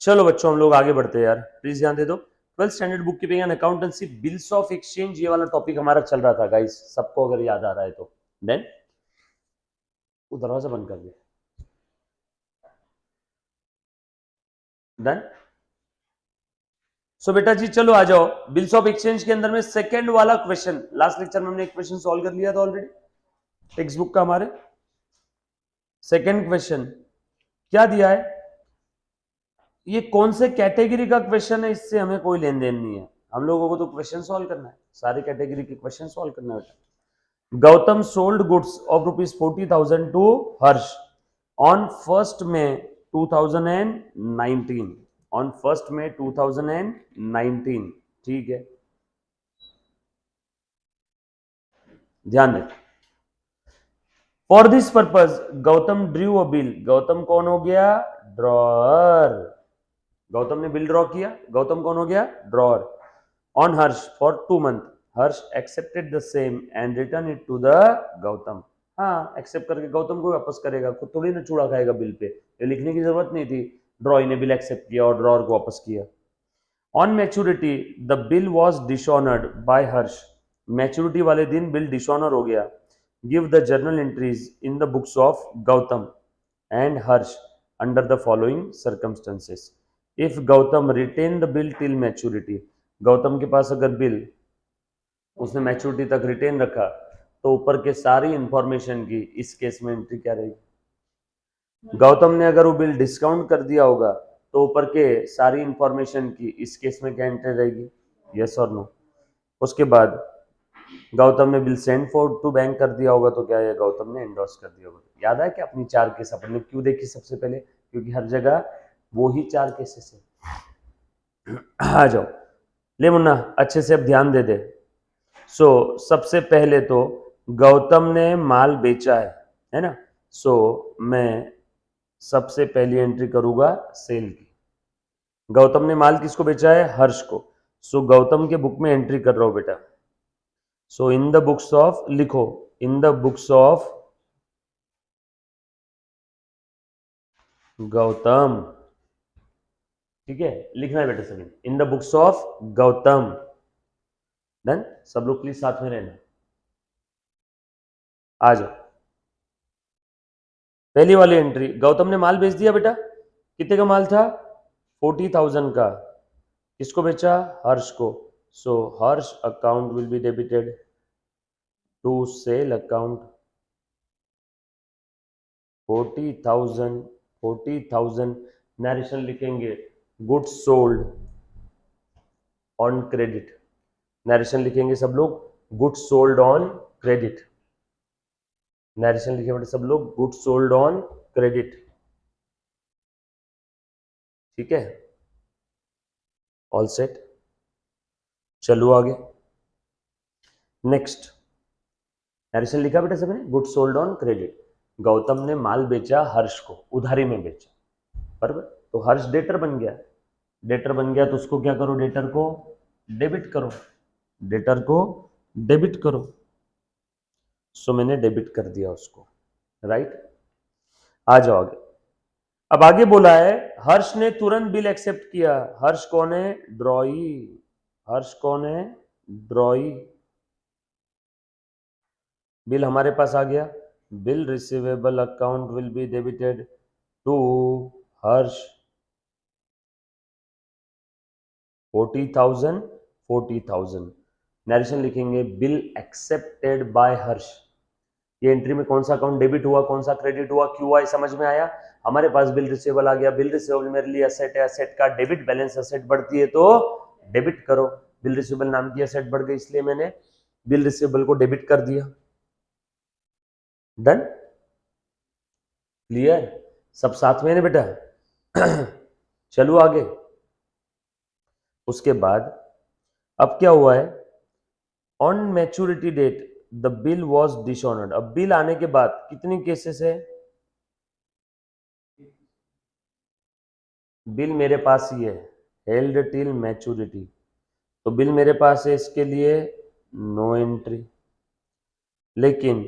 चलो बच्चों हम लोग आगे बढ़ते हैं यार, प्लीज ध्यान दे दो। 12th standard book keeping and accountancy, bills of exchange, ये वाला टॉपिक हमारा चल रहा था गाइस, सबको अगर याद आ रहा है तो। देन वो दरवाजा बंद कर दिया। डन। सो बेटा जी चलो आ जाओ, बिल्स ऑफ एक्सचेंज के अंदर में सेकंड वाला क्वेश्चन, लास्ट लेक्चर में हमने एक क्वेश्चन सॉल्व कर लिया था ऑलरेडी टेक्स्ट बुक का हमारे। सेकंड क्वेश्चन क्या दिया है, ये कौन से कैटेगरी का क्वेश्चन है, इससे हमें कोई लेन देन नहीं है, हम लोगों को तो क्वेश्चन सॉल्व करना है, सारी कैटेगरी के क्वेश्चन सॉल्व करना है। Gautam sold goods of ₹40,000 to Harsh on 1 May 2019, on 1 May 2019। ठीक है, ध्यान दें। For this purpose Gautam drew a bill, Gautam कौन हो गया, ड्रॉअर, गौतम ने बिल ड्रॉ किया, गौतम कौन हो गया, drawer. On Harsh for 2 month, Harsh accepted the same and return it to the Gautam. हाँ, एक्सेप्ट करके गौतम को वापस करेगा, खुद थोड़ी ना चूड़ा खाएगा बिल पे, ये लिखने की जरूरत नहीं थी। ड्रॉई ने बिल एक्सेप्ट किया और ड्रॉअर को वापस किया। On maturity the bill was dishonoured by Harsh, maturity वाले दिन बिल डिसऑनर हो गया। Give the journal entries in the books of Gautam and Harsh under the following circumstances. If Gautam retain the bill till maturity, Gautam के पास अगर बिल उसने मैच्योरिटी तक retain रखा तो ऊपर के सारी इंफॉर्मेशन की इस केस में एंट्री क्या रहेगी। गौतम ने अगर वो बिल डिस्काउंट कर दिया होगा तो ऊपर के सारी इंफॉर्मेशन की इस केस में क्या एंट्री रहेगी, यस और नो। उसके बाद गौतम ने bill send for to bank कर दिया होगा तो क्या है, गौतम ने एंडोर्स कर दिया होगा। याद है कि अपनी 4 केस अपन ने क्यों देखी सबसे पहले, क्योंकि हर जगह वो ही 4 केसेस है। आ जाओ ले मुन्ना, अच्छे से अब ध्यान दे दे। सबसे पहले तो गौतम ने माल बेचा है ना। मैं सबसे पहली एंट्री करूंगा सेल की। गौतम ने माल किसको बेचा है, हर्ष को। गौतम के बुक में एंट्री कर रहा हूं बेटा। इन द बुक्स ऑफ लिखो, इन द बुक्स ऑफ गौतम, ठीक है, लिखना है बेटा सभी, इन the books of Gautam. Done, सब लोग प्लीज साथ में रहना। आ जाओ, पहली वाली एंट्री, गौतम ने माल बेच दिया बेटा। कितने का माल था, 40,000 का। किसको बेचा, हर्ष को। Harsh account will be debited to sale account 40,000। Narration लिखेंगे goods sold on credit, narration लिखेंगे सब लोग goods sold on credit, narration लिखे बेटे सब लोग गुड्स सोल्ड ऑन क्रेडिट। ठीक है, ऑल सेट। चलो आगे, नेक्स्ट नरेशन लिखा बेटा सबने goods sold on credit. Gautam ने माल बेचा हर्ष को, उधारी में बेचा, बराबर। तो हर्ष डेटर बन गया, डेटर बन गया तो उसको क्या करो, डेटर को डेबिट करो, डेटर को डेबिट करो। मैंने डेबिट कर दिया उसको, राइट। आ जाओ आगे। अब आगे बोला है हर्ष ने तुरंत बिल एक्सेप्ट किया। हर्ष कौन है, ड्रॉई। हर्ष कौन है, ड्रॉई। बिल हमारे पास आ गया, bill receivable account will be debited to Harsh 40,000। Narration लिखेंगे बिल एक्सेप्टेड बाय हर्ष। ये एंट्री में कौन सा अकाउंट डेबिट हुआ, कौन सा क्रेडिट हुआ, क्यों हुआ, समझ में आया। हमारे पास बिल रिसीवेबल आ गया, बिल रिसीवेबल मेरे लिए असेट है, असेट का डेबिट बैलेंस, असेट बढ़ती है तो डेबिट करो। बिल रिसीवेबल नाम की असेट बढ़ गई इसलिए मैंने बिल रिसीवेबल को डेबिट कर दिया। डन, क्लियर, सब साथ में है बेटा। चलो आगे। उसके बाद अब क्या हुआ है, on maturity date the bill was dishonoured. अब बिल आने के बाद कितनी केसेस है, बिल मेरे पास ही है, हेल्ड टिल मैच्योरिटी, तो बिल मेरे पास है, इसके लिए नो एंट्री। लेकिन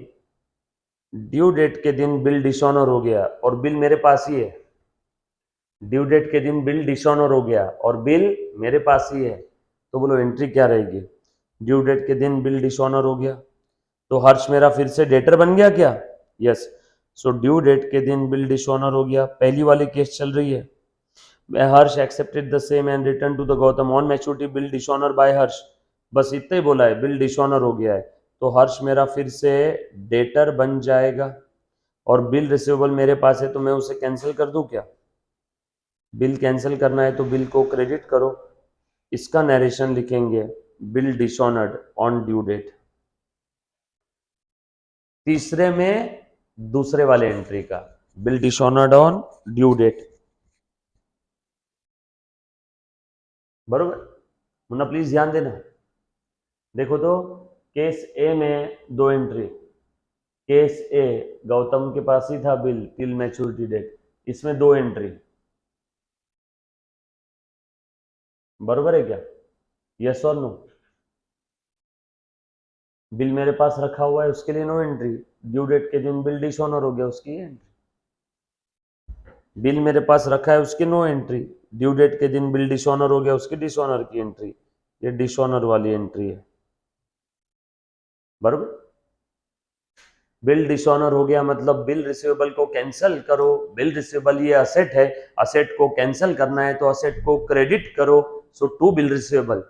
ड्यू डेट के दिन बिल डिसऑनर हो गया और बिल मेरे पास ही है, ड्यू डेट के दिन बिल डिसऑनर हो गया और बिल मेरे पास ही है, तो बोलो एंट्री क्या रहेगी? ड्यू डेट के दिन बिल डिसऑनर हो गया, तो हर्ष मेरा फिर से डेटर बन गया क्या? यस। सो ड्यू डेट के दिन बिल डिसऑनर हो गया, पहली वाली केस चल रही है। Harsh accepted the same and return to the Gautam on maturity bill dishonour by Harsh. बस इतना ही बोला है, बिल डिसऑनर हो गया है, तो हर्ष मेरा फिर से डेटर बन जाएगा और बिल रिसीवेबल मेरे पास है, तो मैं उसे कैंसिल कर दूं क्या? बिल कैंसिल करना है तो बिल को क्रेडिट करो, इसका नरेशन लिखेंगे bill dishonoured on due date. तीसरे में दूसरे वाले एंट्री का bill dishonoured on due date, बरोबर? मुन्ना प्लीज ध्यान देना। देखो तो केस ए में दो एंट्री, केस ए गौतम के पास ही था बिल टिल मैच्योरिटी डेट, इसमें दो एंट्री, बरोबर है क्या? यस और नो? बिल मेरे पास रखा हुआ है उसके लिए नो एंट्री, ड्यू डेट के दिन बिल डिसऑनर हो गया उसकी एंट्री। बिल मेरे पास रखा है उसकी नो एंट्री, ड्यू डेट के दिन बिल डिसऑनर हो गया उसकी डिसऑनर की एंट्री, ये डिसऑनर वाली एंट्री है, बरोबर? बिल डिसऑनर हो गया मतलब बिल रिसीवेबल को कैंसिल करो, बिल रिसीवेबल ये असेट है, असेट को कैंसिल करना है तो असेट को क्रेडिट करो, सो टू बिल रिसीवेबल।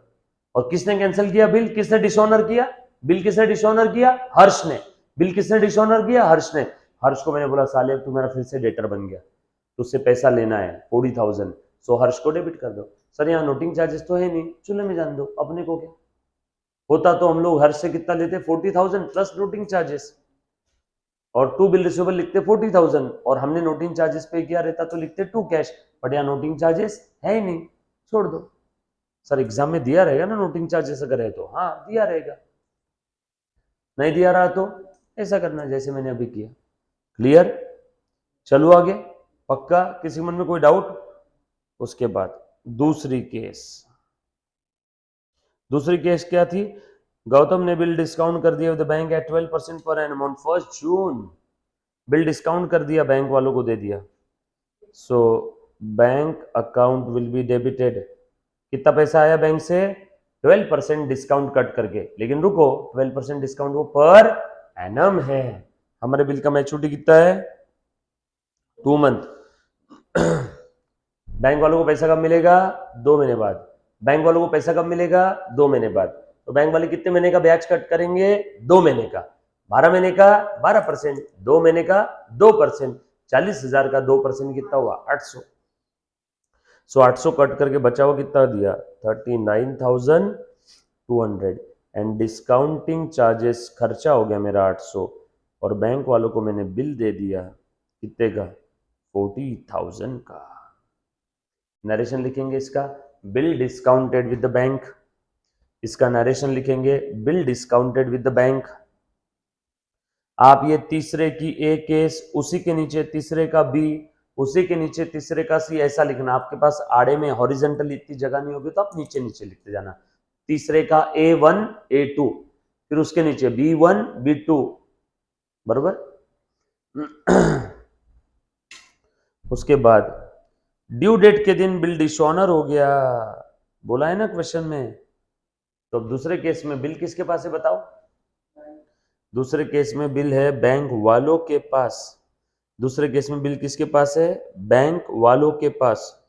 और किसने कैंसिल किया बिल? किसने डिसऑनर किया बिल? किसने डिसऑनर किया? हर्ष ने। बिल किसने डिसऑनर किया? हर्ष ने। हर्ष को मैंने बोला साले तू मेरा फिर से डेटर बन गया, तो उससे पैसा लेना है 40,000, सो हर्ष को डेबिट कर दो। सर यहाँ नोटिंग चार्जेस तो है नहीं, चूल्हे में जान दो, अपने को क्या होता, तो हम लोग हर्ष से कितना लेते? 40,000 प्लस नोटिंग चार्जेस, और टू बिल रिसीवेबल लिखते 40,000, और हमने नोटिंग चार्जेस पे किया रहता तो लिखते टू कैश, बट यहाँ नोटिंग चार्जेस है ही नहीं, छोड़ दो। सर एग्जाम में दिया रहेगा ना नोटिंग चार्जेस, अगर है तो हाँ दिया रहेगा, नहीं दिया रहा तो ऐसा करना जैसे मैंने अभी किया। क्लियर? चलो आगे, पक्का? किसी मन में कोई डाउट? उसके बाद दूसरी केस, दूसरी केस क्या थी? गौतम ने बिल डिस्काउंट कर दिया with bank at 12% per annum on 1 June. Bill discount कर दिया, बैंक वालों को दे दिया, so bank account will be debited. कितना पैसा आया बैंक से? 12% डिस्काउंट कट करके, लेकिन रुको 12% डिस्काउंट वो पर एनम है, हमारे बिल का मैच्योरिटी कितना है? 2 मंथ। बैंक वालों को पैसा कब मिलेगा? 2 महीने बाद। बैंक वालों को पैसा कब मिलेगा? 2 महीने बाद। तो बैंक वाले कितने महीने का ब्याज कट करेंगे? 2 महीने का। 12 महीने का 12%, 2 महीने का 2%, 40,000 का 2% कितना हुआ? 800। सो 800 कट करके बचा हुआ कितना दिया? 39,200, एंड डिस्काउंटिंग चार्जेस खर्चा हो गया मेरा 800, और बैंक वालों को मैंने बिल दे दिया कितने का? 40,000 का। नरेशन लिखेंगे इसका bill discounted with the bank, इसका नरेशन लिखेंगे bill discounted with the bank. आप ये तीसरे की ए केस, उसी के नीचे तीसरे का बी, उसी के नीचे तीसरे का सी, ऐसा लिखना। आपके पास आड़े में हॉरिजेंटल इतनी जगह नहीं होगी तो आप नीचे नीचे लिखते जाना। तीसरे का A1 A2, फिर उसके नीचे B1 B2, बरोबर? उसके बाद ड्यू डेट के दिन बिल डिसऑनर हो गया, बोला है ना क्वेश्चन में। तो अब दूसरे केस में बिल किसके पास है बताओ? दूसरे केस में बिल है बैंक वालों के पास। दूसरे केस में बिल किसके पास है? बैंक वालों के पास।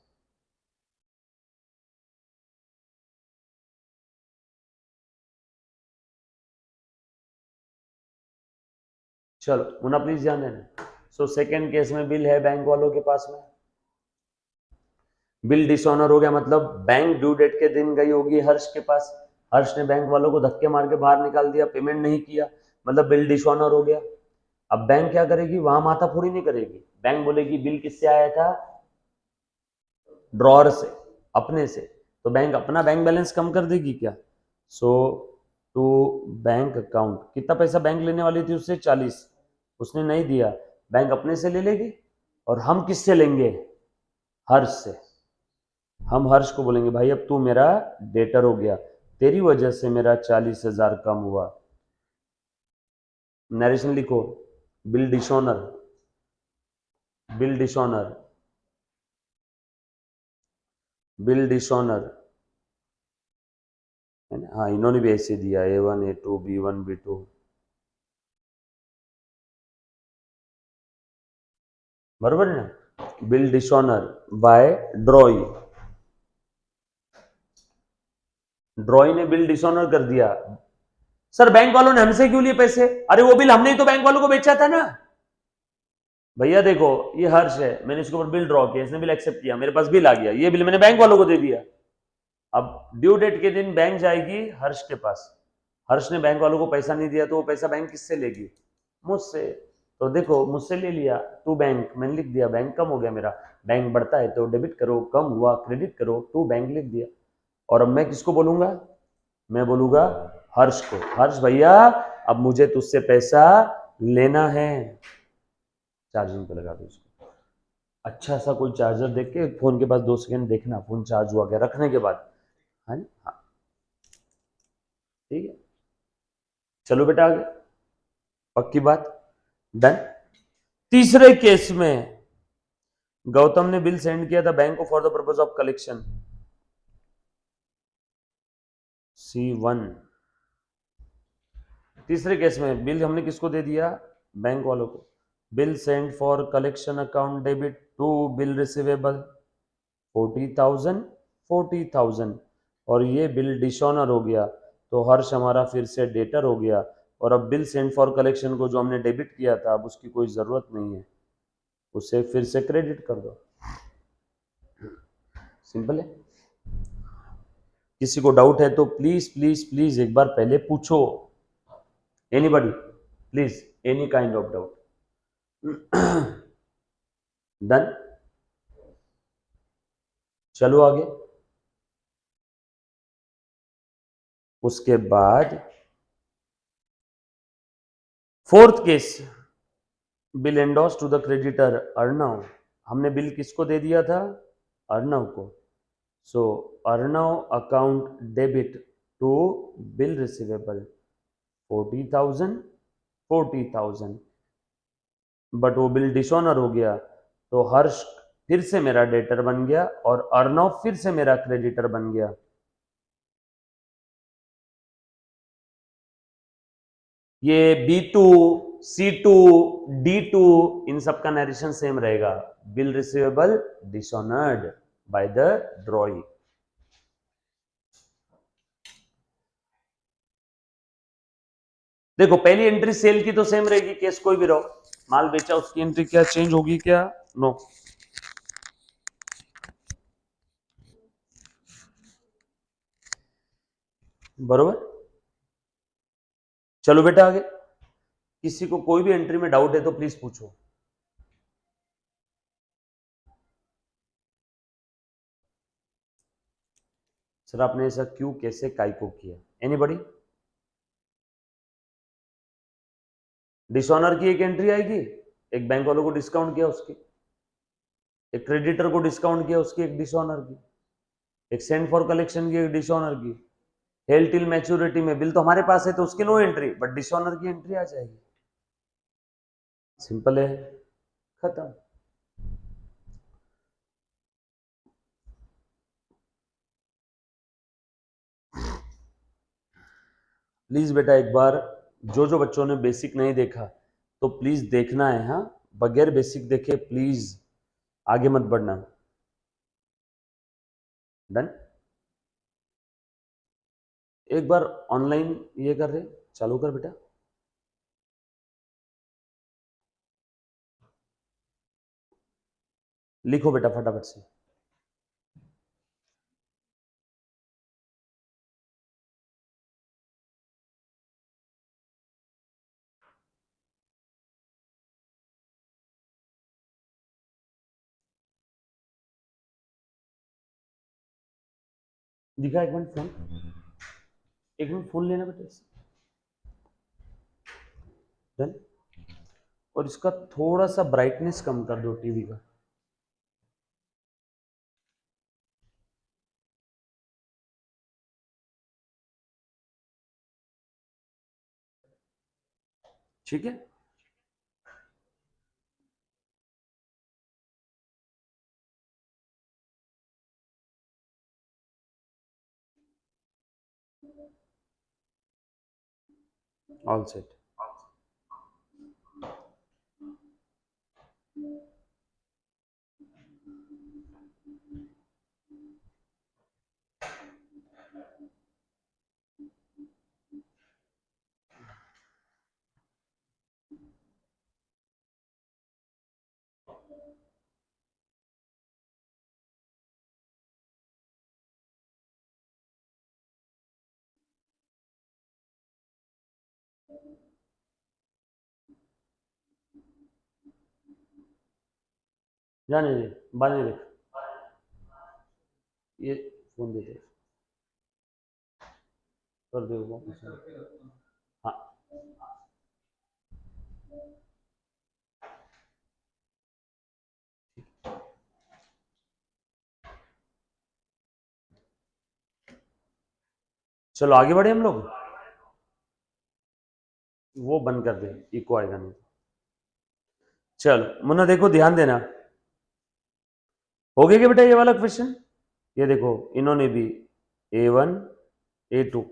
चलो मुन्ना प्लीज ध्यान देना। सो सेकेंड केस में बिल है बैंक वालों के पास में, बिल डिसऑनर हो गया मतलब बैंक ड्यू डेट के दिन गई होगी हर्ष के पास, हर्ष ने बैंक वालों को धक्के मार के बाहर निकाल दिया, पेमेंट नहीं किया, मतलब बिल डिसऑनर हो गया। अब बैंक क्या करेगी? वहां माथा फोड़ी नहीं करेगी, बैंक बोलेगी बिल किससे आया था? ड्रॉर से, अपने से, तो बैंक अपना बैंक बैलेंस कम कर देगी क्या? सो टू बैंक अकाउंट, कितना पैसा बैंक लेने वाली थी उससे? 40, उसने नहीं दिया, बैंक अपने से ले लेगी, और हम किससे लेंगे? हर्ष से। हम हर्ष को बोलेंगे भाई अब तू मेरा डेटर हो गया, तेरी वजह से मेरा 40,000 कम हुआ। नरेशन लिखो bill dishonour, bill dishonour bill dishonour है ना, हाँ इन्होंने भी ऐसे दिया A1 A2 B1 B2, बरोबर है ना, बिल डिसऑनर बाय ड्रॉई, ड्रॉई ने बिल डिसऑनर कर दिया। सर बैंक वालों ने हमसे क्यों लिए पैसे? अरे वो बिल हमने ही तो बैंक वालों को बेचा था ना। भैया देखो ये हर्ष है, मैंने इसके ऊपर बिल ड्रॉ किया, इसने बिल एक्सेप्ट किया, मेरे पास बिल आ गया, ये बिल मैंने बैंक वालों को दे दिया। अब ड्यू डेट के दिन बैंक जाएगी हर्ष के पास, हर्ष ने बैंक वालों को पैसा नहीं दिया तो वो पैसा बैंक किससे लेगी? मुझसे। तो देखो मुझसे ले लिया, टू बैंक मैंने लिख दिया, बैंक कम हो गया मेरा, बैंक बढ़ता है तो डेबिट करो, कम हुआ क्रेडिट करो, टू बैंक लिख दिया। और अब मैं किसको बोलूंगा? मैं बोलूंगा हर्ष को, हर्ष भैया अब मुझे तुझसे पैसा लेना है, चार्जिंग पे लगा दो इसको। अच्छा सा कोई चार्जर देख के फोन के पास 2 सेकंड देखना फोन चार्ज हुआ क्या, रखने के बाद। हाँ जी, हाँ ठीक है, चलो बेटा आगे, पक्की बात, डन। तीसरे केस में गौतम ने बिल सेंड किया था बैंक को for the purpose of collection, C1। तीसरे केस में बिल हमने किसको दे दिया? बैंक वालों को। Bill send for collection account debit to bill receivable 40,000 40,000, और ये बिल डिसऑनर हो गया तो हर्ष हमारा फिर से डेटर हो गया, और अब बिल सेंड फॉर कलेक्शन को जो हमने डेबिट किया था अब उसकी कोई जरूरत नहीं है, उसे फिर से क्रेडिट कर दो, सिंपल है। किसी को डाउट है तो प्लीज प्लीज प्लीज एक बार पहले पूछो, anybody please, any kind of doubt. Done, चलो आगे। उसके बाद fourth case, bill endorse to the creditor Arnav, हमने बिल किसको दे दिया था? अर्णव को। So Arnav account debit to bill receivable 40,000 40,000, but वो बिल डिसऑनर हो गया तो हर्ष फिर से मेरा डेटर बन गया और अर्णव फिर से मेरा क्रेडिटर बन गया। ये B2 C2 D2 इन सब का नरेशन सेम रहेगा, bill receivable dishonoured by the ड्रॉई। देखो पहली एंट्री सेल की तो सेम रहेगी, केस कोई भी रहो, माल बेचा उसकी एंट्री क्या चेंज होगी क्या? नो। बरोबर, चलो बेटा आगे। किसी को कोई भी एंट्री में डाउट है तो प्लीज पूछो। सर आपने ऐसा क्यों, कैसे, काय को किया? एनीबॉडी? डिसऑनर की एक एंट्री आएगी, एक बैंक वालों को डिस्काउंट किया उसकी, एक क्रेडिटर को डिस्काउंट किया उसकी, एक डिसऑनर की, एक सेंड फॉर कलेक्शन की, एक डिसऑनर की, हेल टिल मैच्योरिटी में बिल तो हमारे पास है तो उसकी नो एंट्री, बट डिसऑनर की एंट्री आ जाएगी, सिंपल है, खत्म। प्लीज बेटा एक बार जो जो बच्चों ने बेसिक नहीं देखा तो प्लीज देखना है, हाँ बगैर बेसिक देखे प्लीज आगे मत बढ़ना। डन, एक बार ऑनलाइन ये कर रहे, चालू कर बेटा। लिखो बेटा फटाफट से। दिखा एक मिनट फोन, एक मिनट फोन लेना बेटा इससे। डन, और इसका थोड़ा सा ब्राइटनेस कम कर दो टीवी का। ठीक है, ऑल सेट। जाने दे, बाद में देख, ये फोन दे दे, कर दे वापस। हाँ चलो आगे बढ़े हम लोग, वो बंद कर दे, इको आएगा नहीं। चलो मुन्ना देखो ध्यान देना, हो गया क्या बेटा ये वाला क्वेश्चन? ये देखो इन्होंने भी A1 A2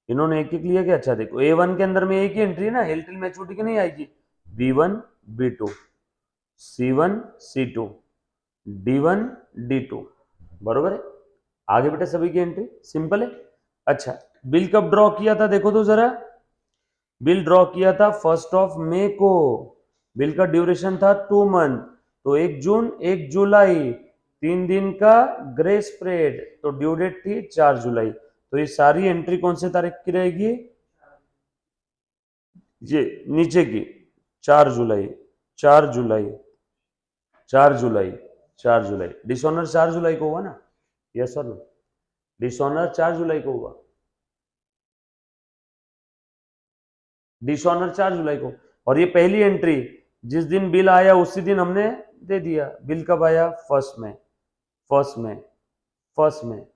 इन्होंने एक एक लिया क्या? अच्छा देखो A1 के अंदर में एक ही एंट्री है ना, हेल टिल मैच्योरिटी की नहीं आएगी। B1 B2 C1 C2 D1 D2 बरोबर है। आगे बेटा सभी की एंट्री सिंपल है। अच्छा बिल कब ड्रॉ किया था देखो तो जरा, बिल ड्रॉ किया था 1 मई को, बिल का ड्यूरेशन था 2 मंथ, तो 1 जून 1 जुलाई 3 दिन का ग्रेस पीरियड, तो ड्यू डेट थी 4 जुलाई, तो ये सारी एंट्री कौन से तारीख की रहेगी? ये नीचे की 4 जुलाई 4 जुलाई 4 जुलाई 4 जुलाई, डिसऑनर 4 जुलाई को हुआ ना, यस और नो? डिसऑनर 4 जुलाई को हुआ, डिसऑनर 4 जुलाई को। और ये पहली एंट्री जिस दिन बिल आया उसी दिन हमने दे दिया। बिल कब आया? 1 में, 1 में, 1 में,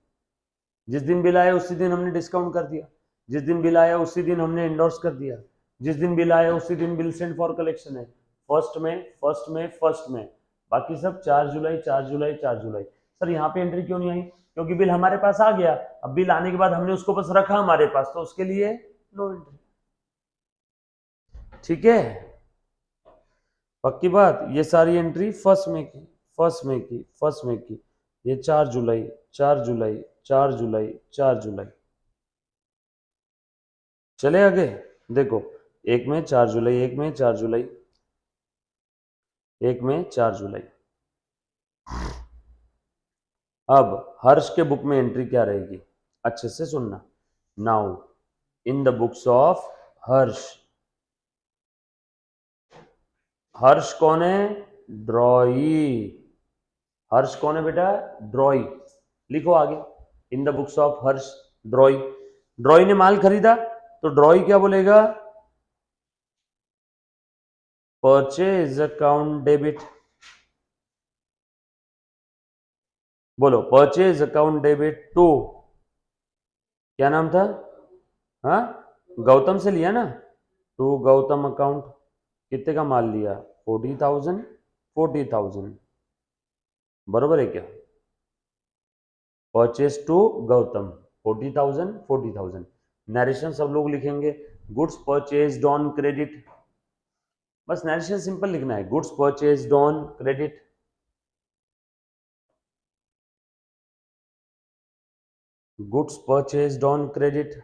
जिस दिन बिल आया उसी दिन हमने डिस्काउंट कर दिया, जिस दिन बिल आया उसी दिन हमने एंडोर्स कर दिया, जिस दिन बिल आया उसी दिन बिल सेंड फॉर कलेक्शन है। 1 में, 1 में, 1 में, बाकी सब 4 जुलाई 4 जुलाई 4 जुलाई। सर यहाँ पे एंट्री क्यों नहीं आई? क्योंकि बिल हमारे पास आ गया, अब बिल आने के बाद हमने उसको बस रखा हमारे पास, तो उसके लिए नो एंट्री। ठीक है, पक्की बात। ये सारी एंट्री 1 मई की, 1 मई की, 1 मई की, ये 4 जुलाई 4 जुलाई 4 जुलाई 4 जुलाई। चले आगे देखो, 1 में 4 जुलाई 1 में 4 जुलाई 1 में 4 जुलाई। अब हर्ष के बुक में एंट्री क्या रहेगी? अच्छे से सुनना। Now in the books of Harsh, Harsh कौन है? ड्रॉई। हर्ष कौन है बेटा? ड्रॉई। लिखो आगे, इन द बुक्स ऑफ हर्ष ड्रॉई। ड्रॉई ने माल खरीदा तो ड्रॉई क्या बोलेगा? Purchase account debit. बोलो, परचेज अकाउंट डेबिट टू, क्या नाम था? हाँ, गौतम से लिया ना, टू गौतम अकाउंट। कितने का माल लिया? 40,000 40,000, बरोबर है क्या? Purchase to Gautam 40,000 40,000। नरेशन सब लोग लिखेंगे, गुड्स परचेज ऑन क्रेडिट, बस नरेशन सिंपल लिखना है, goods purchase on credit. Goods purchase on credit.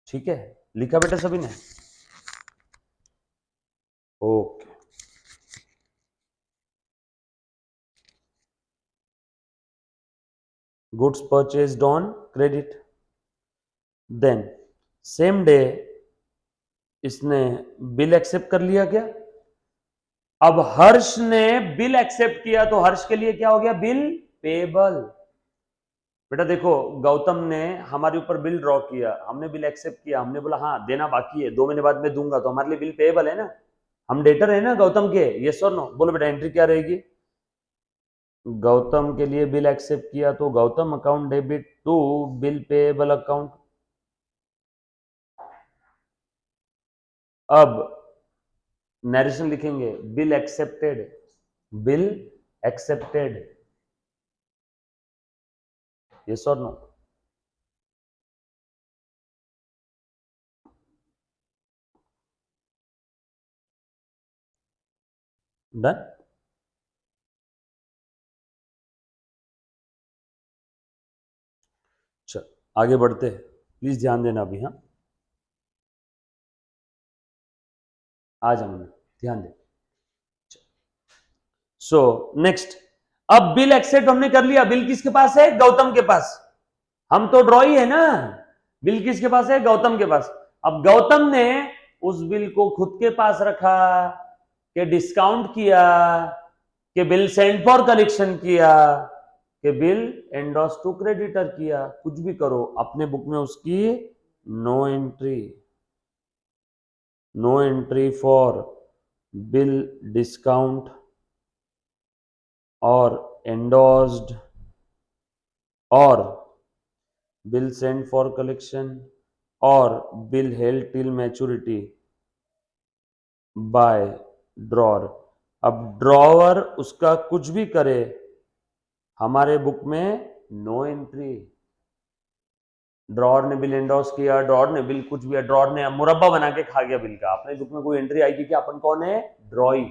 ठीक है, लिखा बेटा सभी ने? Okay, goods purchased on credit. Then same day इसने बिल एक्सेप्ट कर लिया क्या? अब हर्ष ने बिल एक्सेप्ट किया तो हर्ष के लिए क्या हो गया? Bill payable. बेटा देखो, गौतम ने हमारे ऊपर बिल ड्रॉ किया, हमने बिल एक्सेप्ट किया, हमने बोला हाँ देना बाकी है, 2 महीने बाद मैं दूंगा, तो हमारे लिए बिल पेबल है ना, हम डेटर है ना गौतम के, यस और नो? बोलो बेटा एंट्री क्या रहेगी? गौतम के लिए बिल एक्सेप्ट किया तो Gautam account debit to bill payable account. अब नरेशन लिखेंगे, bill accepted, bill accepted, yes और नो? डन। चल आगे बढ़ते हैं, प्लीज ध्यान देना अभी। हाँ आ जाओ, ध्यान दे। सो नेक्स्ट, अब बिल एक्सेप्ट हमने कर लिया। बिल किसके पास है? गौतम के पास। हम तो ड्रॉ ही है ना। बिल किसके पास है? गौतम के पास। अब गौतम ने उस बिल को खुद के पास रखा, कि डिस्काउंट किया, कि बिल सेंड फॉर कलेक्शन किया, कि बिल एंडोर्स टू क्रेडिटर किया, कुछ भी करो, अपने बुक में उसकी no entry, no entry for bill discount और एंडोर्स्ड और बिल सेंड फॉर कलेक्शन और bill held till maturity by drawer. अब ड्रॉवर उसका कुछ भी करे, हमारे बुक में नो एंट्री। ड्रॉर ने बिल एंडोर्स किया, ड्रॉर ने बिल कुछ भी, ड्रॉर ने मुरब्बा बना के खा गया बिल का, अपने बुक में कोई एंट्री आएगी कि अपन कौन है? ड्रॉई।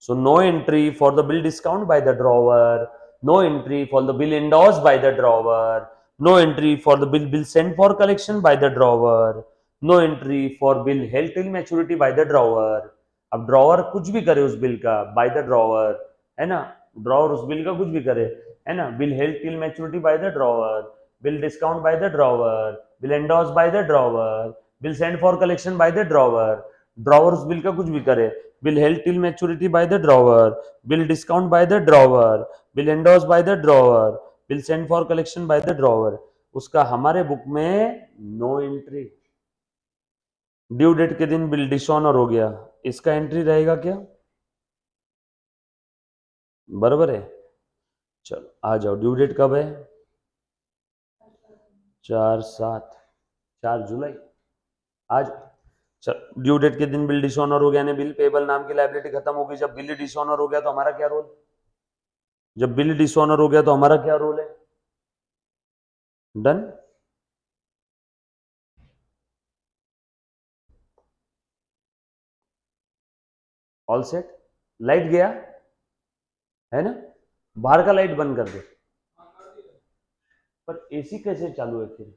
So no entry for the bill discount by the drawer, no entry for the bill endorsed by the drawer, no entry for the bill sent for collection by the drawer, no entry for bill held till maturity by the drawer। अब drawer कुछ भी करे उस bill का, by the drawer, है ना? Drawer उस bill का कुछ भी करे, है ना? Bill held till maturity by the drawer, bill discount by the drawer, bill endorse by the drawer, bill send for collection by the drawer. Drawer उस बिल का कुछ भी करे, bill held till maturity by the drawer, bill discount by the drawer, bill endorsed by the drawer, bill sent for collection by the drawer, उसका हमारे book में no entry. Due date के दिन बिल डिसऑनर हो गया, इसका entry रहेगा क्या? बराबर है। चलो आ जाओ, ड्यू डेट कब है? 4/7, 4 जुलाई। आज ड्यू डेट के दिन बिल डिसऑनर हो गया, ने बिल पेबल नाम की लायबिलिटी खत्म हो गई। जब बिल डिसऑनर हो गया तो हमारा क्या रोल? जब बिल डिसऑनर हो गया तो हमारा क्या रोल है? डन। All set. लाइट गया है ना? बाहर का लाइट बंद कर दे। पर एसी कैसे चालू है फिर?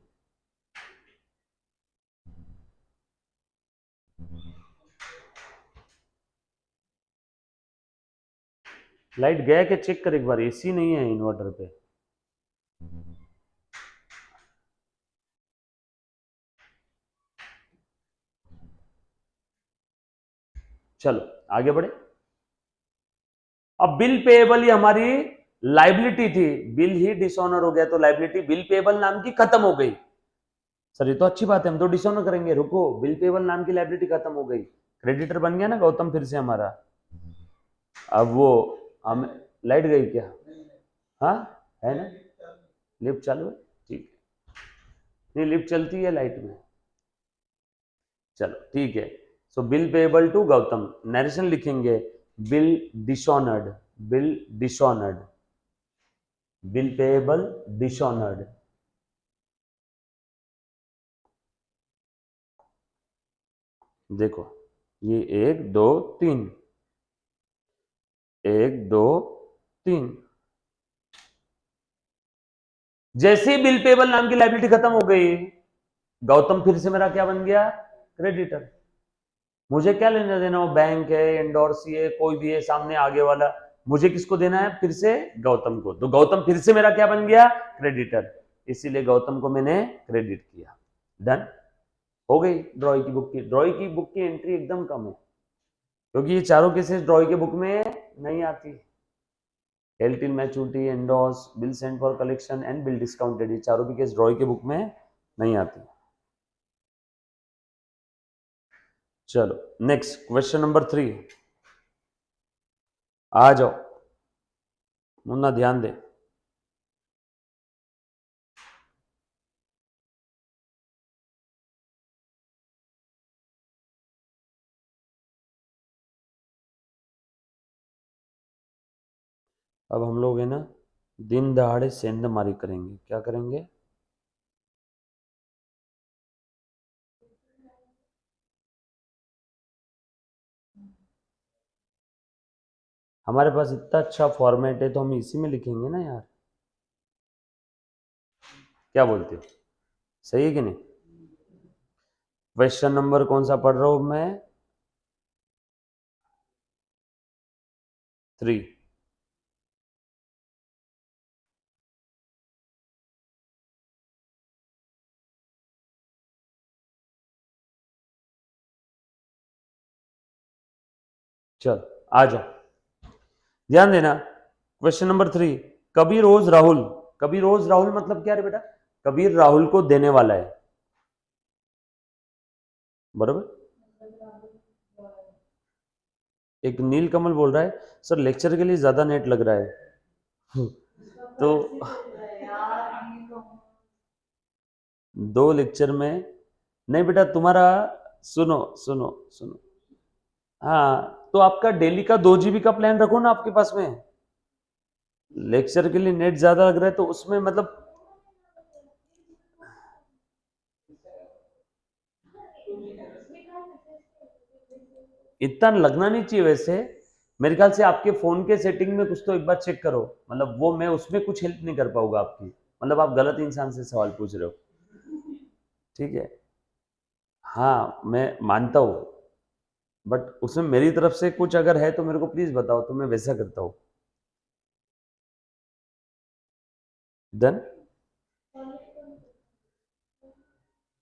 लाइट गया कि चेक कर एक बार, एसी नहीं है इन्वर्टर पे। चलो आगे बढ़े। अब बिल पेएबल ही हमारी लाइबिलिटी थी, बिल ही डिसऑनर हो गया तो लाइबिलिटी बिल पेएबल नाम की खत्म हो गई। सर ये तो अच्छी बात है, हम तो डिसऑनर करेंगे। रुको, बिल पेएबल नाम की लाइबिलिटी खत्म हो गई, क्रेडिटर बन गया ना गौतम फिर से हमारा। अब वो हम, लाइट गई क्या? हाँ है ना? लिफ्ट चालू है, ठीक है। नहीं लिफ्ट चलती है लाइट में। चलो ठीक है। So bill payable to Gautam, narration लिखेंगे bill dishonoured, bill dishonoured, bill payable dishonoured. देखो ये 1 2 3, 1 2 3। जैसे ही बिल पेएबल नाम की लाइबिलिटी खत्म हो गई, गौतम फिर से मेरा क्या बन गया? क्रेडिटर। मुझे क्या लेना देना, वो बैंक है, एंडोर्सी है, कोई भी है सामने आगे वाला, मुझे किसको देना है? फिर से गौतम को। तो गौतम फिर से मेरा क्या बन गया? क्रेडिटर। इसीलिए गौतम को मैंने क्रेडिट किया। डन हो गई। ड्रॉई की बुक की एंट्री एकदम कम है, क्योंकि ये चारों केसेस ड्रॉई के बुक में नहीं आती। Held till maturity, endorse, bill send for collection and bill discounted, ये चारों भी केस ड्रॉई के बुक में नहीं आती। चलो नेक्स्ट क्वेश्चन नंबर 3। आ जाओ मुन्ना, ध्यान दे। अब हम लोग है ना दिन दहाड़े सेंधमारी करेंगे। क्या करेंगे? हमारे पास इतना अच्छा फॉर्मेट है तो हम इसी में लिखेंगे ना यार। क्या बोलते हो? सही है कि नहीं? क्वेश्चन नंबर कौन सा पढ़ रहा हूं मैं? 3। चल आ जाओ, ध्यान देना। क्वेश्चन नंबर 3, कबीर रोज राहुल। कबीर रोज राहुल मतलब क्या है बेटा? कबीर राहुल को देने वाला है, बरोबर। एक नील कमल बोल रहा है सर लेक्चर के लिए ज्यादा नेट लग रहा है। तो 2 लेक्चर में नहीं बेटा तुम्हारा। सुनो सुनो सुनो। हाँ तो आपका डेली का 2 GB का प्लान रखो ना आपके पास में। लेक्चर के लिए नेट ज्यादा लग रहा है तो उसमें मतलब इतना लगना नहीं चाहिए वैसे। मेरे ख्याल से आपके फोन के सेटिंग में कुछ तो एक बार चेक करो, मतलब वो मैं उसमें कुछ हेल्प नहीं कर पाऊंगा आपकी। मतलब आप गलत इंसान से सवाल पूछ रहे हो। ठीक है। हाँ मैं मानता हूँ, बट उसमें मेरी तरफ से कुछ अगर है तो मेरे को प्लीज बताओ तो मैं वैसा करता हूँ। Then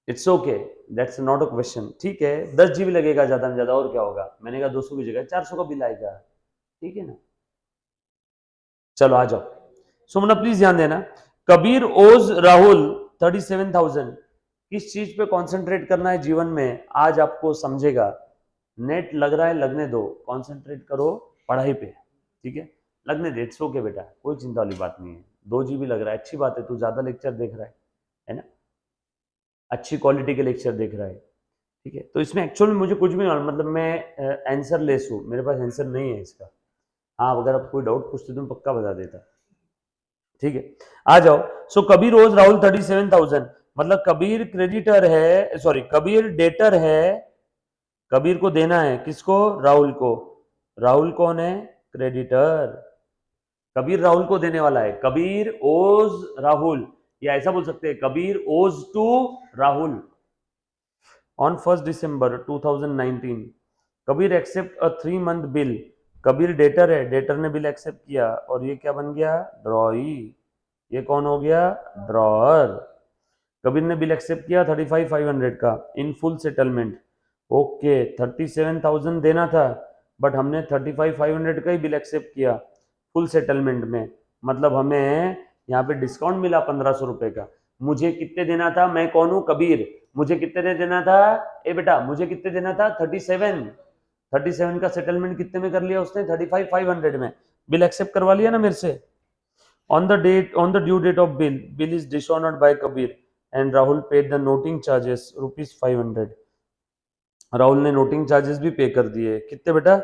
it's okay, that's not a question. ठीक है 10 GB लगेगा ज्यादा में ज्यादा, और क्या होगा। मैंने कहा 200 की जगह 400 का बिल आएगा। ठीक है ना। चलो आ जाओ। सुमना प्लीज ध्यान देना। कबीर ओज राहुल 37,000। किस चीज पे कंसंट्रेट करना है जीवन में आज आपको समझेगा। नेट लग रहा है लगने दो, कंसंट्रेट करो पढ़ाई पे। ठीक है, लगने दे, इट्स ओके बेटा, कोई चिंता वाली बात नहीं है। 2 GB लग रहा है, अच्छी बात है, तू ज्यादा लेक्चर देख रहा है ना। अच्छी क्वालिटी के लेक्चर देख रहा है। ठीक है, तो इसमें एक्चुअल में मुझे कुछ भी नहीं, मतलब मैं आंसर लेस हूँ, मेरे पास आंसर नहीं है इसका। हाँ अगर आप कोई डाउट पूछते तो मैं पक्का बता देता। ठीक है, आ जाओ। सो कबीर रोज राहुल 37,000, मतलब कबीर क्रेडिटर है, सॉरी कबीर डेटर है। कबीर को देना है किसको? राहुल को। राहुल कौन है? क्रेडिटर। कबीर राहुल को देने वाला है। कबीर ओज राहुल, या ऐसा बोल सकते हैं Kabir owes to Rahul on 1 December 2019। Kabir accept a 3 month bill. Kabir debtor है, डेटर ने बिल एक्सेप्ट किया और ये क्या बन गया? ड्रॉई। ये कौन हो गया? ड्रॉअर। कबीर ने बिल एक्सेप्ट किया 35,500 का इन फुल सेटलमेंट। ओके 37,000 देना था, बट हमने 35,500 का ही बिल एक्सेप्ट किया फुल सेटलमेंट में। मतलब हमें यहाँ पे डिस्काउंट मिला 1,500 रुपए का। मुझे कितने देना था? मैं कौन हूँ? कबीर। मुझे कितने दे देना था? ए बेटा मुझे कितने देना था? 37। 37 का सेटलमेंट कितने में कर लिया उसने? 35,500 में। बिल एक्सेप्ट करवा लिया ना मेरे से। On the due date of bill is dishonored by Kabir and Rahul paid the noting charges rupees 500। Rahul ने नोटिंग चार्जेस भी पे कर दिए, कितने बेटा?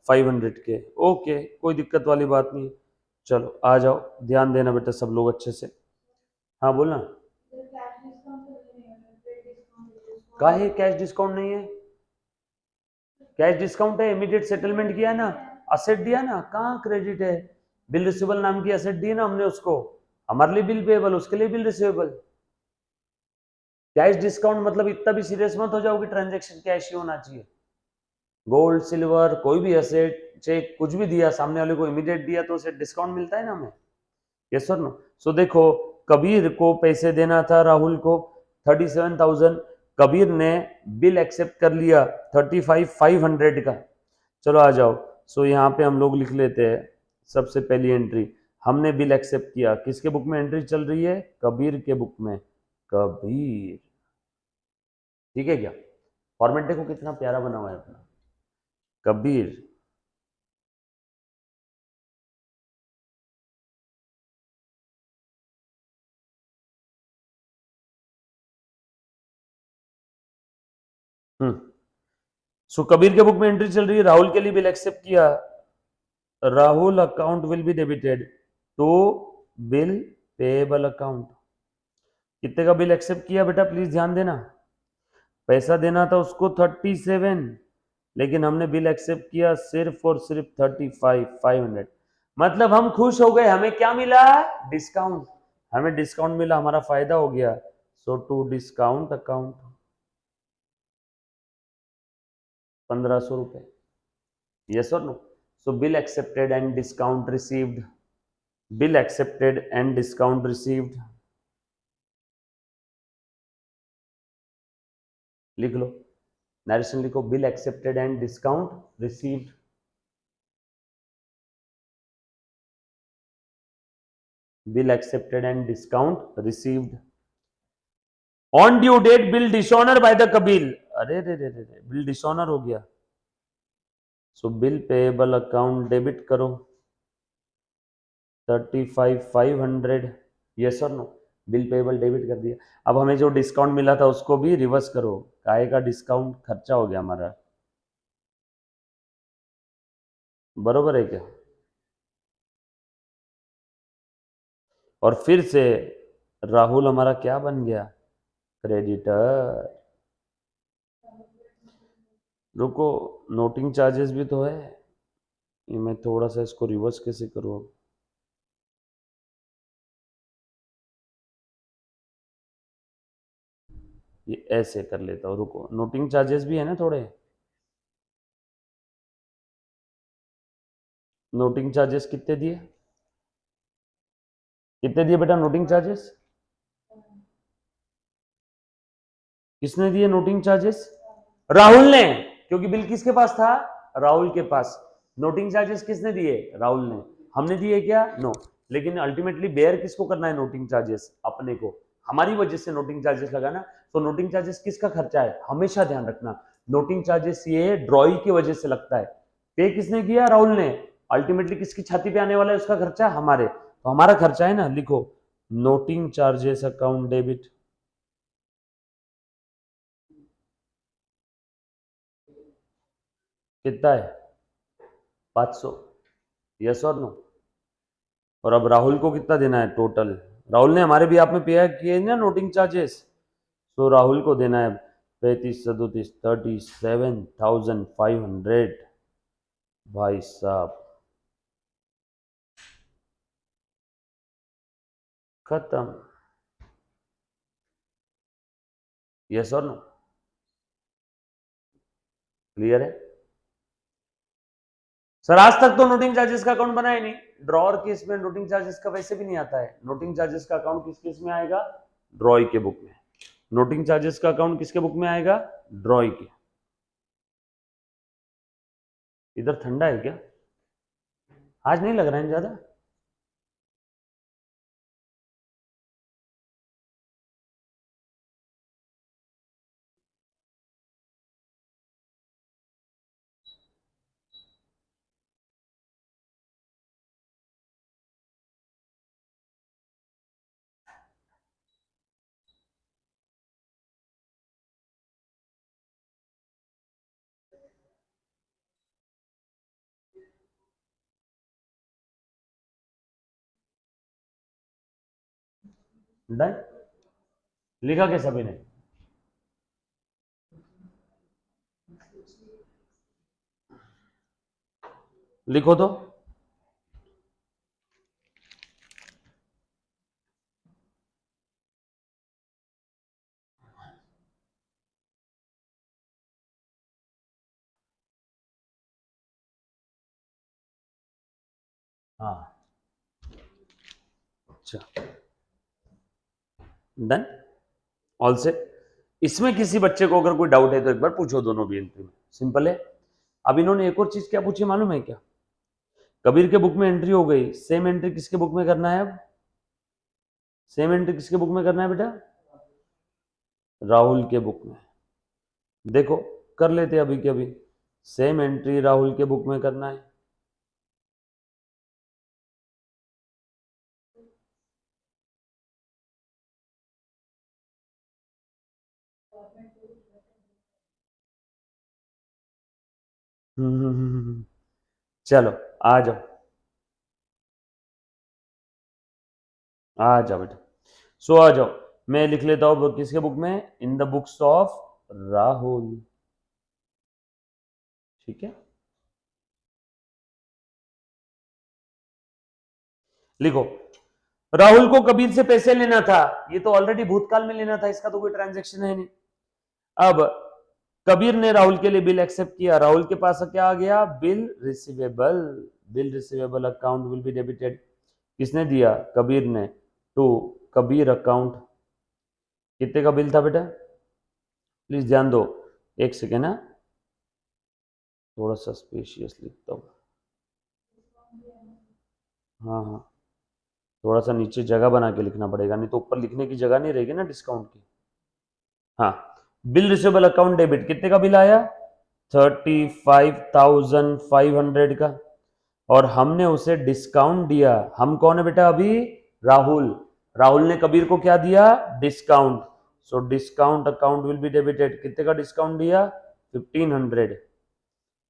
500 के। ओके कोई दिक्कत वाली बात नहीं। चलो आ जाओ, ध्यान देना बेटा सब लोग अच्छे से। हाँ बोलना। काहे कैश डिस्काउंट नहीं है? कैश डिस्काउंट है, इमीडिएट सेटलमेंट किया है ना, असेट दिया ना, कहाँ क्रेडिट है? बिल रिसीवेबल नाम की असेट दी ना हमने उसको, हमारे लिए बिल पेबल, उसके लिए बिल रिसीवेबल। कैश डिस्काउंट मतलब इतना भी सीरियस मत हो जाओ कि ट्रांजैक्शन कैश ही होना चाहिए। गोल्ड सिल्वर कोई भी एसेट, चेक कुछ भी दिया सामने वाले को, इमीडिएट दिया तो उसे डिस्काउंट मिलता है ना हमें। Yes sir no. सो देखो, कबीर को पैसे देना था राहुल को 37,000। कबीर ने बिल एक्सेप्ट कर लिया 35,500 का। चलो आ जाओ। सो यहाँ पे हम लोग लिख लेते हैं सबसे पहली एंट्री। हमने बिल एक्सेप्ट किया, किसके बुक में एंट्री चल रही है? कबीर के बुक में। कबीर। ठीक है क्या? फॉर्मेट देखो कितना प्यारा बना हुआ है अपना। कबीर। हम्म। सो कबीर के बुक में एंट्री चल रही है, राहुल के लिए बिल एक्सेप्ट किया। Rahul account will be debited to bill payable account. कितने का बिल एक्सेप्ट किया बेटा, प्लीज ध्यान देना। पैसा देना था उसको 37, लेकिन हमने बिल एक्सेप्ट किया सिर्फ और सिर्फ 35,500। मतलब हम खुश हो गए, हमें क्या मिला, डिस्काउंट। हमें डिस्काउंट मिला, हमारा फायदा हो गया। सो टू डिस्काउंट अकाउंट 1500 रुपए। यस और no? So bill accepted and discount received. Bill accepted and discount received. लिख लो, नरेशन लिखो, bill accepted and discount received. Bill accepted and discount received. On due date bill dishonour by the Kabir. अरे रे रे रे, bill dishonour हो गया। So bill payable account debit करो 35,500। यस और नो? बिल पेएबल डेबिट कर दिया। अब हमें जो डिस्काउंट मिला था उसको भी रिवर्स करो। काय का डिस्काउंट, खर्चा हो गया हमारा। बरोबर है क्या? और फिर से राहुल हमारा क्या बन गया, क्रेडिटर। रुको, नोटिंग चार्जेस भी तो है। ये मैं थोड़ा सा इसको रिवर्स कैसे करूँ अब? ये ऐसे कर लेता हूँ, रुको। नोटिंग चार्जेस भी है ना थोड़े। नोटिंग चार्जेस कितने दिए, कितने दिए बेटा नोटिंग चार्जेस? किसने दिए नोटिंग चार्जेस? राहुल ने। क्योंकि बिल किसके पास था, राहुल के पास। नोटिंग चार्जेस किसने दिए, राहुल ने। हमने दिए क्या, नो। लेकिन अल्टीमेटली बेयर किसको करना है नोटिंग चार्जेस, अपने को। हमारी वजह से नोटिंग चार्जेस लगाना। तो नोटिंग चार्जेस किसका खर्चा है, हमेशा ध्यान रखना। नोटिंग चार्जेस ये ड्रॉई की वजह से लगता है। पे किसने किया, राहुल ने। अल्टीमेटली किसकी छाती पे आने वाला है, उसका खर्चा हमारे। तो हमारा खर्चा है ना, लिखो नोटिंग चार्जेस अकाउंट डेबिट। कितना है, 500। यस और नो? और अब राहुल को कितना देना है टोटल। राहुल ने हमारे भी आप में पे किए ना नोटिंग चार्जेस। तो राहुल को देना है 35 37 37,500। भाई साहब, खत्म। यस और नो? क्लियर है? सर आज तक तो नोटिंग चार्जेस का अकाउंट बना ही नहीं। ड्रॉर केस में नोटिंग चार्जेस का वैसे भी नहीं आता है। नोटिंग चार्जेस का अकाउंट किस केस में आएगा, ड्रॉय के बुक में। नोटिंग चार्जेस का अकाउंट किसके बुक में आएगा, ड्रॉय के। इधर ठंडा है क्या, आज नहीं लग रहा है ज्यादा। डन, लिखा क्या सभी ने? लिखो तो। हाँ, अच्छा, डन, ऑल सेट। इसमें किसी बच्चे को अगर कोई डाउट है तो एक बार पूछो, दोनों भी एंट्री में सिंपल है। अब इन्होंने एक और चीज क्या पूछी मालूम है क्या, कबीर के बुक में एंट्री हो गई, सेम एंट्री किसके बुक में करना है अब, सेम एंट्री किसके बुक में करना है बेटा, राहुल के बुक में। देखो, कर लेते अभी के अभी। सेम एंट्री राहुल के बुक में करना है। चलो आ जाओ। आ जाओ बेटा, सो आ जाओ, मैं लिख लेता हूं किसके बुक में, इन द बुक्स ऑफ राहुल। ठीक है, लिखो, राहुल को कबीर से पैसे लेना था, ये तो ऑलरेडी भूतकाल में लेना था, इसका तो कोई ट्रांजैक्शन है नहीं। अब कबीर ने राहुल के लिए बिल एक्सेप्ट किया, राहुल के पास क्या आ गया, bill receivable, bill receivable account will be debited, किसने दिया, कबीर ने, टू कबीर अकाउंट। कितने का बिल था बेटा, प्लीज ध्यान दो, एक सेकेंड है, थोड़ा सा स्पेशियस लिखता हूँ, हाँ हाँ, थोड़ा सा नीचे जगह बना के लिखना पड़ेगा, नहीं तो ऊपर लिखने की जगह नहीं रहेगी ना डिस्काउंट की। हाँ, बिल रिसीवेबल अकाउंट डेबिट, कितने का बिल आया, 35,500 का, और हमने उसे डिस्काउंट दिया, हम कौन है बेटा अभी, राहुल, राहुल ने कबीर को क्या दिया, discount, so discount account will be debited, कितने का डिस्काउंट दिया, 1500,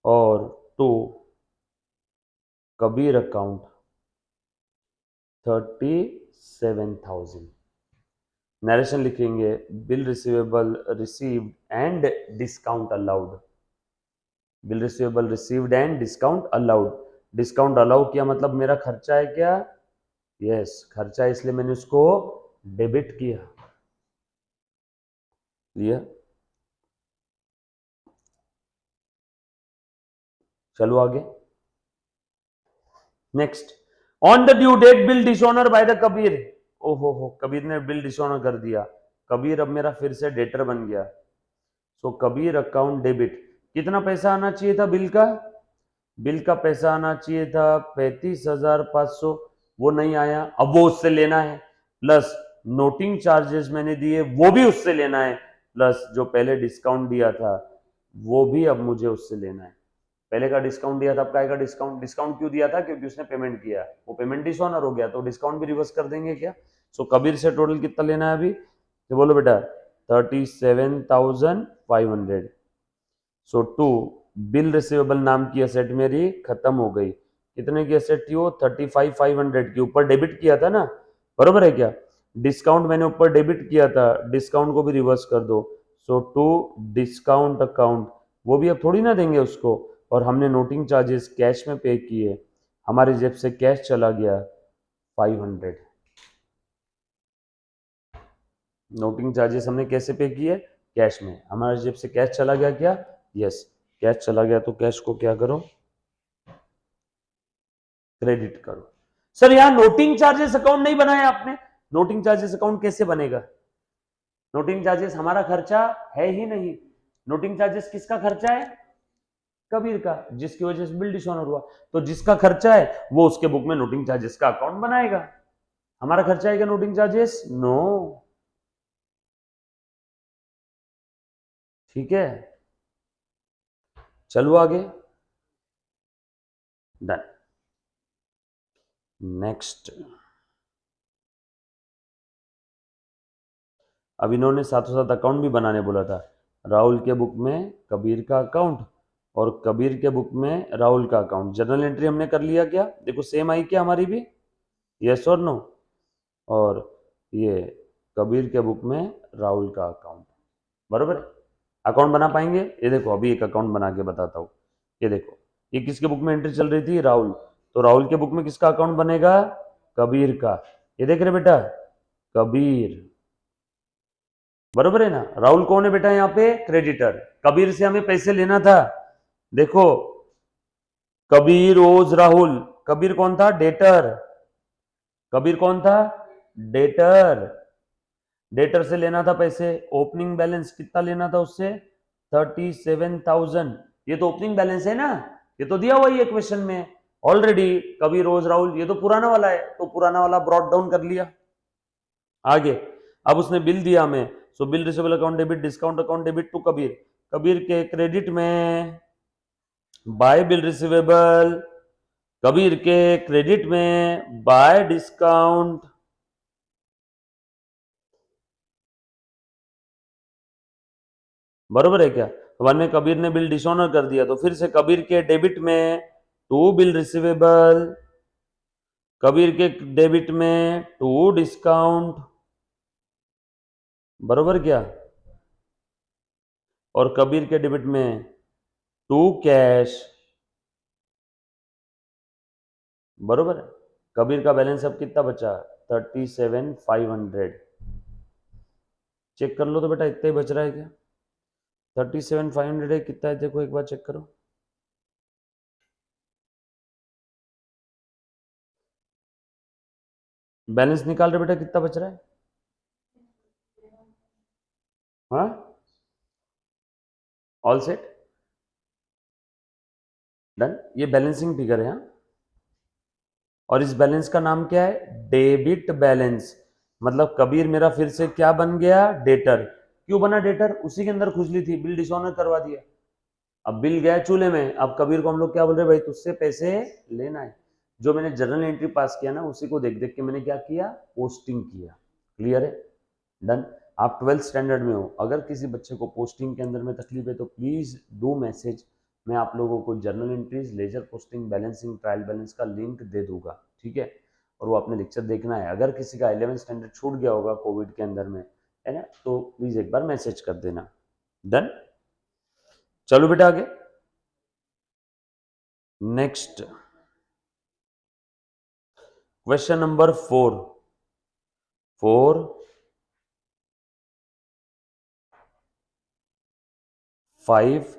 और टू कबीर अकाउंट 37,000। नरेशन लिखेंगे, bill receivable received and discount allowed, bill receivable received and discount allowed, discount allow किया मतलब मेरा खर्चा है क्या, यस खर्चा है, इसलिए मैंने उसको डेबिट किया, लिया। चलो आगे, next, on the due date bill dishonour by the Kabir, ओहो हो, कबीर ने बिल डिसऑनर कर दिया, कबीर अब मेरा फिर से डेटर बन गया, सो कबीर अकाउंट डेबिट, कितना पैसा आना चाहिए था बिल का, बिल का पैसा आना चाहिए था 35,500, वो नहीं आया, अब वो उससे लेना है, प्लस नोटिंग चार्जेस मैंने दिए वो भी उससे लेना है, प्लस जो पहले डिस्काउंट दिया था वो भी अब मुझे उससे लेना है, पहले का डिस्काउंट दिया था, अब का डिस्काउंट, डिस्काउंट क्यों दिया था, क्योंकि उसने पेमेंट किया, वो पेमेंट डिसऑनर हो गया, तो डिस्काउंट भी रिवर्स कर देंगे क्या, सो कबीर से टोटल कितना लेना है अभी, तो बोलो बेटा 37,500, सो टू बिल रिसीवेबल नाम की असेट मेरी खत्म हो गई, कितने की असेट थी वो, 35,500 की, ऊपर डेबिट किया था ना, बरोबर है क्या, डिस्काउंट मैंने ऊपर डेबिट किया था, डिस्काउंट को भी रिवर्स कर दो, सो टू डिस्काउंट अकाउंट, वो भी अब थोड़ी ना देंगे उसको, और हमने नोटिंग चार्जेस कैश में पे किए, हमारी जेब से कैश चला गया 500, नोटिंग चार्जेस हमने कैसे पे किए, कैश में, हमारे जेब से कैश चला गया क्या, यस कैश चला गया, तो कैश को क्या करो, क्रेडिट करो। सर यहां नोटिंग चार्जेस अकाउंट नहीं बनाया आपने, नोटिंग चार्जेस अकाउंट कैसे बनेगा, नोटिंग चार्जेस हमारा खर्चा है ही नहीं, नोटिंग चार्जेस किसका खर्चा है, कबीर का, जिसकी वजह से बिल डिसऑनर हुआ, तो जिसका खर्चा है वो उसके बुक में नोटिंग चार्जेस का अकाउंट बनाएगा, हमारा खर्चा है क्या नोटिंग चार्जेस, नो, ठीक है, चलो आगे, डन, नेक्स्ट, अब इन्होंने साथों साथ अकाउंट भी बनाने बोला था, राहुल के बुक में कबीर का अकाउंट और कबीर के बुक में राहुल का अकाउंट, जर्नल एंट्री हमने कर लिया क्या, देखो सेम आई क्या हमारी भी, यस और नो, और ये कबीर के बुक में राहुल का अकाउंट, बरोबर है, अकाउंट बना पाएंगे, ये देखो अभी एक अकाउंट बना के बताता हूँ, ये देखो ये किसके बुक में एंट्री चल रही थी, राहुल, तो राहुल के बुक में किसका अकाउंट बनेगा, कबीर का, ये देख रहे बेटा, कबीर, बरोबर है ना, राहुल कौन है बेटा यहाँ पे, क्रेडिटर, कबीर से हमें पैसे लेना था, देखो कबीर ओज राहुल, कबीर कौन था, डेटर, कबीर कौन था, डेटर, डेटर से लेना था पैसे, ओपनिंग बैलेंस कितना लेना था उससे, 37,000, ये तो ओपनिंग बैलेंस है ना, ये तो दिया हुआ ही है क्वेश्चन में ऑलरेडी, कबीर रोज राहुल, ये तो पुराना वाला है, तो पुराना वाला ब्रॉट डाउन कर लिया, आगे, अब उसने बिल दिया हमें, so bill receivable account debit, discount account debit to Kabir, Kabir के क्रेडिट में बाय बिल रिसीवेबल, कबीर के क्रेडिट में बाय डिस्काउंट, बरोबर है क्या, वन में कबीर ने बिल डिसऑनर कर दिया, तो फिर से कबीर के डेबिट में टू बिल रिसीवेबल, कबीर के डेबिट में 2 डिस्काउंट, बरोबर क्या, और कबीर के डेबिट में 2 कैश, बरोबर है। कबीर का बैलेंस अब कितना बचा, 37,500। चेक कर लो तो बेटा इतना ही बच रहा है क्या, 37,500 है, कितना है देखो एक बार चेक करो। बैलेंस निकाल रहे बेटा, कितना बच रहा है, हाँ, ऑल सेट, डन। ये बैलेंसिंग फिगर है, हाँ? और इस बैलेंस का नाम क्या है, डेबिट बैलेंस। मतलब कबीर मेरा फिर से क्या बन गया, डेटर। क्यों बना डेटर, उसी के अंदर खुजली थी, बिल डिसऑनर करवा दिया। अब बिल गया चूल्हे में, अब कबीर को हम लोग क्या बोल रहे हैं, भाई तुझसे पैसे लेना है। जो मैंने जर्नल एंट्री पास किया ना, उसी को देख देख के मैंने क्या किया, पोस्टिंग किया। क्लियर है, डन। आप 12th स्टैंडर्ड में हो, अगर किसी बच्चे को पोस्टिंग के अंदर में तकलीफ है तो प्लीज डू मैसेज। मैं आप लोगों को journal entries, ledger posting, balancing, trial balance का लिंक दे दूंगा, ठीक है। और वो आपने लेक्चर देखना है। अगर किसी का 11th स्टैंडर्ड छूट गया होगा कोविड के अंदर में, है ना, तो प्लीज एक बार मैसेज कर देना, डन। चलो बेटा आगे, नेक्स्ट क्वेश्चन नंबर 4। 5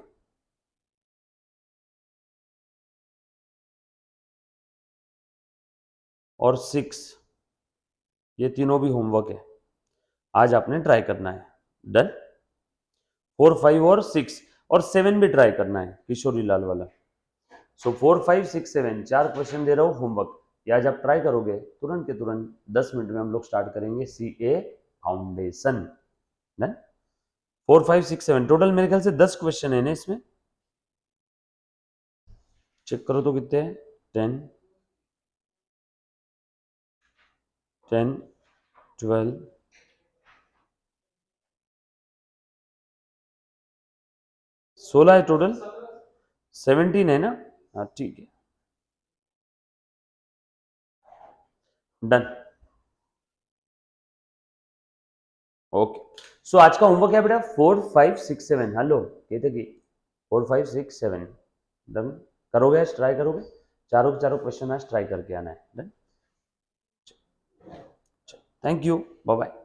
और 6, ये तीनों भी होमवर्क है, आज आपने ट्राई करना है, डन। 4, 5 और 6 और 7 भी ट्राई करना है, किशोरी लाल वाला। सो 4, 5, 6, 7 4 क्वेश्चन दे रहा हूँ होमवर्क, ये आज आप ट्राई करोगे तुरंत के तुरंत 10 मिनट में हम लोग स्टार्ट करेंगे CA फाउंडेशन, डन। 4, 5, 6, 7 टोटल मेरे ख्याल से 10 क्वेश्चन है ना इसमें, चेक करो तो कितने हैं, 10, 10, 12, 16 है टोटल, 17 है ना, हाँ ठीक है, डन, ओके। सो आज का होमवर्क है बेटा 4, 5, 6, 7, हेलो कहते कि 4, 5, 6, 7, डन। करोगे आज, ट्राई करोगे, चारों के चारों क्वेश्चन आज ट्राई करके आना है, done. Thank you, bye bye.